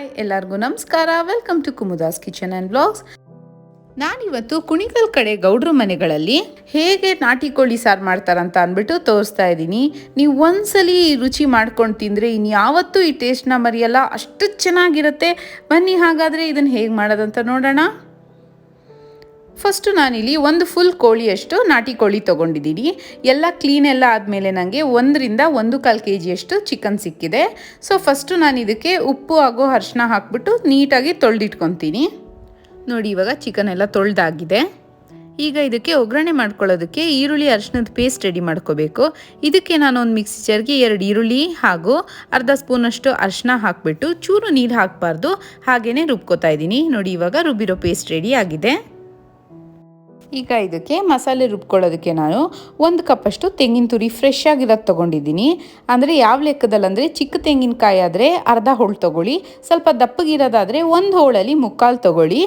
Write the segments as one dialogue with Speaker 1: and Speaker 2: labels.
Speaker 1: Hi ಎಲ್ಲರಿಗೂ ನಮಸ್ಕಾರ. Welcome to Kumuda's kitchen and blogs. ನಾನಿವತ್ತು ಕುಣಿಗಲ್ ಕಡೆ ಗೌಡ್ರ ಮನೆಗಳಲ್ಲಿ ಹೇಗೆ ನಾಟಿ ಕೋಳಿ ಸಾರು ಮಾಡ್ತಾರಂತ ಅಂದ್ಬಿಟ್ಟು ತೋರಿಸ್ತಾ ಇದ್ದೀನಿ. ನೀವು ಒಂದ್ಸಲಿ ರುಚಿ ಮಾಡ್ಕೊಂಡು ತಿಂದರೆ ಇನ್ಯಾವತ್ತೂ ಈ ಟೇಸ್ಟ್ನ ಮರೆಯಲ್ಲ, ಅಷ್ಟು ಚೆನ್ನಾಗಿರುತ್ತೆ. ಬನ್ನಿ ಹಾಗಾದರೆ ಇದನ್ನು ಹೇಗೆ ಮಾಡೋದಂತ ನೋಡೋಣ. ಫಸ್ಟು ನಾನಿಲ್ಲಿ ಒಂದು ಫುಲ್ ಕೋಳಿಯಷ್ಟು ನಾಟಿ ಕೋಳಿ ತೊಗೊಂಡಿದ್ದೀನಿ. ಎಲ್ಲ ಕ್ಲೀನ್ ಎಲ್ಲ ಆದಮೇಲೆ ನನಗೆ 1.5 kg ಚಿಕನ್ ಸಿಕ್ಕಿದೆ. ಸೊ ಫಸ್ಟು ನಾನು ಇದಕ್ಕೆ ಉಪ್ಪು ಹಾಗೂ ಅರಿಶಿನ ಹಾಕ್ಬಿಟ್ಟು ನೀಟಾಗಿ ತೊಳೆದಿಟ್ಕೊತೀನಿ. ನೋಡಿ, ಇವಾಗ ಚಿಕನ್ ಎಲ್ಲ ತೊಳೆದಾಗಿದೆ. ಈಗ ಇದಕ್ಕೆ ಒಗ್ಗರಣೆ ಮಾಡ್ಕೊಳ್ಳೋದಕ್ಕೆ ಈರುಳ್ಳಿ ಅರಿಶಿನದ ಪೇಸ್ಟ್ ರೆಡಿ ಮಾಡ್ಕೋಬೇಕು. ಇದಕ್ಕೆ ನಾನು ಒಂದು ಮಿಕ್ಸಿ ಜಾರ್ಗೆ 2 ಈರುಳ್ಳಿ ಹಾಗೂ ಅರ್ಧ ಸ್ಪೂನಷ್ಟು ಅರಿಶಿನ ಹಾಕಿಬಿಟ್ಟು ಚೂರು ನೀರು ಹಾಕಬಾರ್ದು, ಹಾಗೆಯೇ ರುಬ್ಕೋತಾ ಇದ್ದೀನಿ. ನೋಡಿ, ಇವಾಗ ರುಬ್ಬಿರೋ ಪೇಸ್ಟ್ ರೆಡಿ ಆಗಿದೆ. ಈಗ ಇದಕ್ಕೆ ಮಸಾಲೆ ರುಬ್ಕೊಳ್ಳೋದಕ್ಕೆ ನಾನು 1 ಕಪ್ಪಷ್ಟು ತೆಂಗಿನ ತುರಿ ಫ್ರೆಶ್ ಆಗಿರೋದು ತೊಗೊಂಡಿದ್ದೀನಿ. ಅಂದರೆ ಯಾವ ಲೆಕ್ಕದಲ್ಲಿ ಅಂದರೆ, ಚಿಕ್ಕ ತೆಂಗಿನಕಾಯಿ ಆದರೆ ಅರ್ಧ ಹೋಳು ತೊಗೊಳ್ಳಿ, ಸ್ವಲ್ಪ ದಪ್ಪಗಿರೋದಾದರೆ 1 ಹೋಳಲ್ಲಿ 3/4 ತೊಗೊಳ್ಳಿ.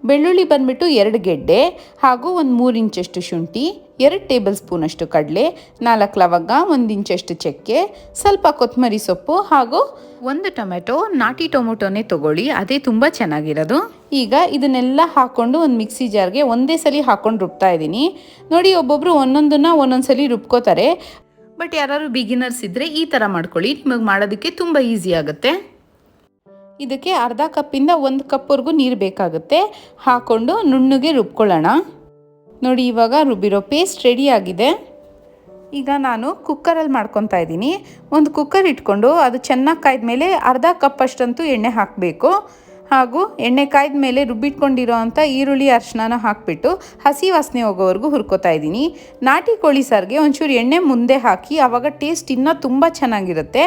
Speaker 1: ಬೆಳ್ಳುಳ್ಳಿ ಬಂದುಬಿಟ್ಟು 2 ಗೆಡ್ಡೆ ಹಾಗೂ 1 3 ಇಂಚಷ್ಟು ಶುಂಠಿ, 2 ಟೇಬಲ್ ಸ್ಪೂನಷ್ಟು ಕಡಲೆ, 4 ಲವಂಗ, 1 ಇಂಚಷ್ಟು ಚಕ್ಕೆ, ಸ್ವಲ್ಪ ಕೊತ್ತಂಬರಿ ಸೊಪ್ಪು ಹಾಗೂ 1 ಟೊಮೆಟೊ. ನಾಟಿ ಟೊಮೊಟೊನೇ ತೊಗೊಳ್ಳಿ, ಅದೇ ತುಂಬ ಚೆನ್ನಾಗಿರೋದು. ಈಗ ಇದನ್ನೆಲ್ಲ ಹಾಕ್ಕೊಂಡು ಒಂದು ಮಿಕ್ಸಿ ಜಾರ್ಗೆ ಒಂದೇ ಸಲ ಹಾಕ್ಕೊಂಡು ರುಬ್ತಾ ಇದ್ದೀನಿ. ನೋಡಿ, ಒಬ್ಬೊಬ್ಬರು ಒಂದೊಂದು ಸಲ ರುಬ್ಕೋತಾರೆ. ಬಟ್ ಯಾರು ಬಿಗಿನರ್ಸ್ ಇದ್ದರೆ ಈ ಥರ ಮಾಡ್ಕೊಳ್ಳಿ, ನಿಮಗೆ ಮಾಡೋದಕ್ಕೆ ತುಂಬ ಈಸಿ ಆಗುತ್ತೆ. ಇದಕ್ಕೆ ಅರ್ಧ ಕಪ್ಪಿಂದ 1 ಕಪ್ವರೆಗೂ ನೀರು ಬೇಕಾಗುತ್ತೆ. ಹಾಕ್ಕೊಂಡು ನುಣ್ಣಗೆ ರುಬ್ಕೊಳ್ಳೋಣ. ನೋಡಿ, ಇವಾಗ ರುಬ್ಬಿರೋ ಪೇಸ್ಟ್ ರೆಡಿ ಆಗಿದೆ. ಈಗ ನಾನು ಕುಕ್ಕರಲ್ಲಿ ಮಾಡ್ಕೊತಾ ಇದ್ದೀನಿ. ಒಂದು ಕುಕ್ಕರ್ ಇಟ್ಕೊಂಡು ಅದು ಚೆನ್ನಾಗಿ ಕಾಯ್ದ ಮೇಲೆ ಅರ್ಧ ಕಪ್ಪಷ್ಟಂತೂ ಎಣ್ಣೆ ಹಾಕಬೇಕು. ಹಾಗೂ ಎಣ್ಣೆ ಕಾಯ್ದ ಮೇಲೆ ರುಬ್ಬಿಟ್ಕೊಂಡಿರೋ ಅಂಥ ಈರುಳ್ಳಿ ಅರಿಶಿನ ಹಾಕಿಬಿಟ್ಟು ಹಸಿ ವಾಸನೆ ಹೋಗೋವರೆಗೂ ಹುರ್ಕೋತಾ ಇದ್ದೀನಿ. ನಾಟಿ ಕೋಳಿ ಸಾರಿಗೆ ಒಂಚೂರು ಎಣ್ಣೆ ಮುಂದೆ ಹಾಕಿ, ಆವಾಗ ಟೇಸ್ಟ್ ಇನ್ನೂ ತುಂಬ ಚೆನ್ನಾಗಿರುತ್ತೆ.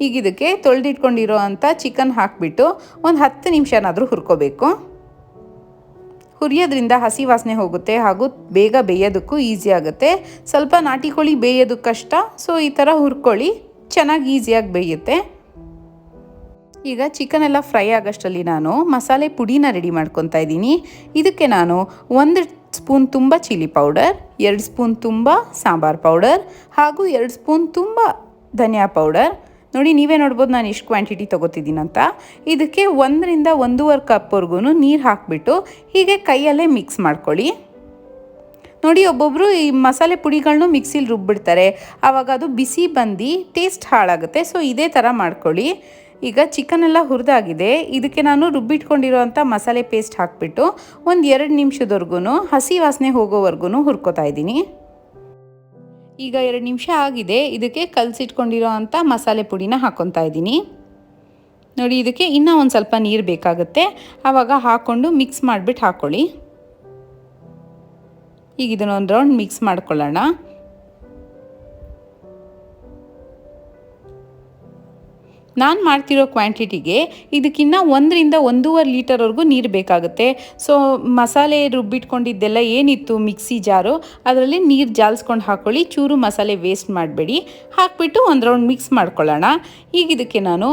Speaker 1: ಈಗ ಇದಕ್ಕೆ ತೊಳೆದಿಟ್ಕೊಂಡಿರೋ ಅಂಥ ಚಿಕನ್ ಹಾಕಿಬಿಟ್ಟು ಒಂದು 10 ನಿಮಿಷನಾದರೂ ಹುರ್ಕೋಬೇಕು. ಹುರಿಯೋದ್ರಿಂದ ಹಸಿ ವಾಸನೆ ಹೋಗುತ್ತೆ ಹಾಗೂ ಬೇಗ ಬೇಯೋದಕ್ಕೂ ಈಸಿ ಆಗುತ್ತೆ. ಸ್ವಲ್ಪ ನಾಟಿ ಕೋಳಿ ಬೇಯೋದು ಕಷ್ಟ, ಸೊ ಈ ಥರ ಹುರ್ಕೊಳ್ಳಿ, ಚೆನ್ನಾಗಿ ಈಸಿಯಾಗಿ ಬೇಯುತ್ತೆ. ಈಗ ಚಿಕನ್ ಎಲ್ಲ ಫ್ರೈ ಆಗೋಷ್ಟರಲ್ಲಿ ನಾನು ಮಸಾಲೆ ಪುಡಿನ ರೆಡಿ ಮಾಡ್ಕೊತಾ ಇದ್ದೀನಿ. ಇದಕ್ಕೆ ನಾನು 1 ಸ್ಪೂನ್ ತುಂಬ ಚಿಲ್ಲಿ ಪೌಡರ್, 2 ಸ್ಪೂನ್ ತುಂಬ ಸಾಂಬಾರ್ ಪೌಡರ್ ಹಾಗೂ 2 ಸ್ಪೂನ್ ತುಂಬ ಧನಿಯಾ ಪೌಡರ್. ನೋಡಿ, ನೀವೇ ನೋಡ್ಬೋದು ನಾನು ಎಷ್ಟು ಕ್ವಾಂಟಿಟಿ ತೊಗೋತಿದ್ದೀನಂತ. ಇದಕ್ಕೆ 1 ರಿಂದ 1.5 ಕಪ್ವರೆಗೂ ನೀರು ಹಾಕಿಬಿಟ್ಟು ಹೀಗೆ ಕೈಯಲ್ಲೇ ಮಿಕ್ಸ್ ಮಾಡ್ಕೊಳ್ಳಿ. ನೋಡಿ, ಒಬ್ಬೊಬ್ಬರು ಈ ಮಸಾಲೆ ಪುಡಿಗಳನ್ನೂ ಮಿಕ್ಸಿಲಿ ರುಬ್ಬಿಡ್ತಾರೆ, ಆವಾಗ ಅದು ಬಿಸಿ ಬಂದು ಟೇಸ್ಟ್ ಹಾಳಾಗುತ್ತೆ. ಸೊ ಇದೇ ಥರ ಮಾಡ್ಕೊಳ್ಳಿ. ಈಗ ಚಿಕನ್ ಎಲ್ಲ ಹುರಿದಾಗಿದೆ. ಇದಕ್ಕೆ ನಾನು ರುಬ್ಬಿಟ್ಕೊಂಡಿರೋ ಅಂಥ ಮಸಾಲೆ ಪೇಸ್ಟ್ ಹಾಕಿಬಿಟ್ಟು ಒಂದು 2 ನಿಮಿಷದವರೆಗೂ ಹಸಿ ವಾಸನೆ ಹೋಗೋವರೆಗೂ ಹುರ್ಕೋತಾ ಇದ್ದೀನಿ. ಈಗ 2 ನಿಮಿಷ ಆಗಿದೆ. ಇದಕ್ಕೆ ಕಲಸಿಟ್ಕೊಂಡಿರೋ ಅಂಥ ಮಸಾಲೆ ಪುಡಿನ ಹಾಕ್ಕೊತಾ ಇದ್ದೀನಿ. ನೋಡಿ, ಇದಕ್ಕೆ ಇನ್ನೂ ಒಂದು ಸ್ವಲ್ಪ ನೀರು ಬೇಕಾಗುತ್ತೆ, ಆವಾಗ ಹಾಕ್ಕೊಂಡು ಮಿಕ್ಸ್ ಮಾಡಿಬಿಟ್ಟು ಹಾಕ್ಕೊಳ್ಳಿ. ಈಗ ಇದನ್ನೊಂದು ರೌಂಡ್ ಮಿಕ್ಸ್ ಮಾಡ್ಕೊಳ್ಳೋಣ. ನಾನು ಮಾಡ್ತಿರೋ ಕ್ವಾಂಟಿಟಿಗೆ ಇದಕ್ಕಿನ್ನ 1 ರಿಂದ 1.5 ಲೀಟರ್ವರೆಗೂ ನೀರು ಬೇಕಾಗುತ್ತೆ. ಸೊ ಮಸಾಲೆ ರುಬ್ಬಿಟ್ಕೊಂಡಿದ್ದೆಲ್ಲ ಏನಿತ್ತು ಮಿಕ್ಸಿ ಜಾರು, ಅದರಲ್ಲಿ ನೀರು ಜಾಲಿಸ್ಕೊಂಡು ಹಾಕ್ಕೊಳ್ಳಿ. ಚೂರು ಮಸಾಲೆ ವೇಸ್ಟ್ ಮಾಡಬೇಡಿ. ಹಾಕಿಬಿಟ್ಟು ಒಂದು ರೌಂಡ್ ಮಿಕ್ಸ್ ಮಾಡ್ಕೊಳ್ಳೋಣ. ಈಗ ಇದಕ್ಕೆ ನಾನು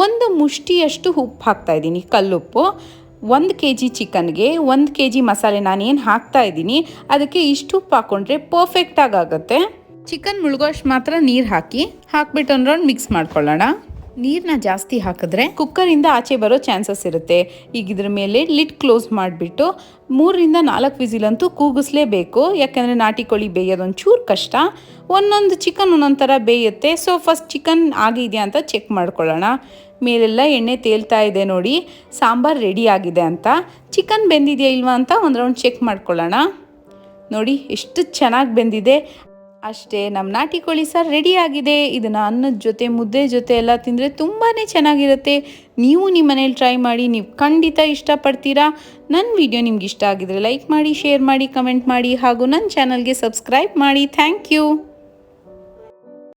Speaker 1: 1 ಮುಷ್ಟಿಯಷ್ಟು ಉಪ್ಪು ಹಾಕ್ತಾಯಿದ್ದೀನಿ, ಕಲ್ಲುಪ್ಪು. 1 kg ಚಿಕನ್ಗೆ 1 kg ಮಸಾಲೆ ನಾನೇನು ಹಾಕ್ತಾಯಿದ್ದೀನಿ ಅದಕ್ಕೆ ಇಷ್ಟು ಉಪ್ಪು ಹಾಕ್ಕೊಂಡ್ರೆ ಪರ್ಫೆಕ್ಟಾಗಿ ಆಗುತ್ತೆ. ಚಿಕನ್ ಮುಳುಗೋಷ್ಟು ಮಾತ್ರ ನೀರು ಹಾಕಿಬಿಟ್ಟು ಒಂದು ರೌಂಡ್ ಮಿಕ್ಸ್ ಮಾಡ್ಕೊಳ್ಳೋಣ. ನೀರನ್ನ ಜಾಸ್ತಿ ಹಾಕಿದ್ರೆ ಕುಕ್ಕರಿಂದ ಆಚೆ ಬರೋ ಚಾನ್ಸಸ್ ಇರುತ್ತೆ. ಈಗ ಇದ್ರ ಮೇಲೆ ಲಿಡ್ ಕ್ಲೋಸ್ ಮಾಡಿಬಿಟ್ಟು 3 ರಿಂದ 4 ವಿಸಿಲಂತೂ ಕೂಗಿಸ್ಲೇಬೇಕು, ಯಾಕೆಂದರೆ ನಾಟಿ ಕೋಳಿ ಬೇಯೋದೊಂದು ಚೂರು ಕಷ್ಟ. ಒಂದೊಂದು ಚಿಕನ್ ಒಂದೊಂದು ಥರ ಬೇಯುತ್ತೆ. ಸೊ ಫಸ್ಟ್ ಚಿಕನ್ ಆಗಿದೆಯಾ ಅಂತ ಚೆಕ್ ಮಾಡ್ಕೊಳ್ಳೋಣ. ಮೇಲೆಲ್ಲ ಎಣ್ಣೆ ತೇಲ್ತಾ ಇದೆ ನೋಡಿ, ಸಾಂಬಾರು ರೆಡಿ ಆಗಿದೆ ಅಂತ. ಚಿಕನ್ ಬೆಂದಿದೆಯಾ ಇಲ್ವಾ ಅಂತ ಒಂದು ರೌಂಡ್ ಚೆಕ್ ಮಾಡ್ಕೊಳ್ಳೋಣ. ನೋಡಿ, ಎಷ್ಟು ಚೆನ್ನಾಗಿ ಬೆಂದಿದೆ. ಅಷ್ಟೇ, ನಮ್ಮ ನಾಟಿ ಕೋಳಿ ಸಾರು ರೆಡಿ ಆಗಿದೆ. ಇದನ್ನು ಅನ್ನದ ಜೊತೆ ಮುದ್ದೆ ಜೊತೆ ಎಲ್ಲ ತಿಂದರೆ ತುಂಬಾ ಚೆನ್ನಾಗಿರುತ್ತೆ. ನೀವು ನಿಮ್ಮ ಮನೇಲಿ ಟ್ರೈ ಮಾಡಿ, ನೀವು ಖಂಡಿತ ಇಷ್ಟಪಡ್ತೀರಾ. ನನ್ನ ವಿಡಿಯೋ ನಿಮ್ಗೆ ಇಷ್ಟ ಆಗಿದರೆ ಲೈಕ್ ಮಾಡಿ, ಶೇರ್ ಮಾಡಿ, ಕಮೆಂಟ್ ಮಾಡಿ ಹಾಗೂ ನನ್ನ ಚಾನಲ್ಗೆ ಸಬ್ಸ್ಕ್ರೈಬ್ ಮಾಡಿ. Thank you.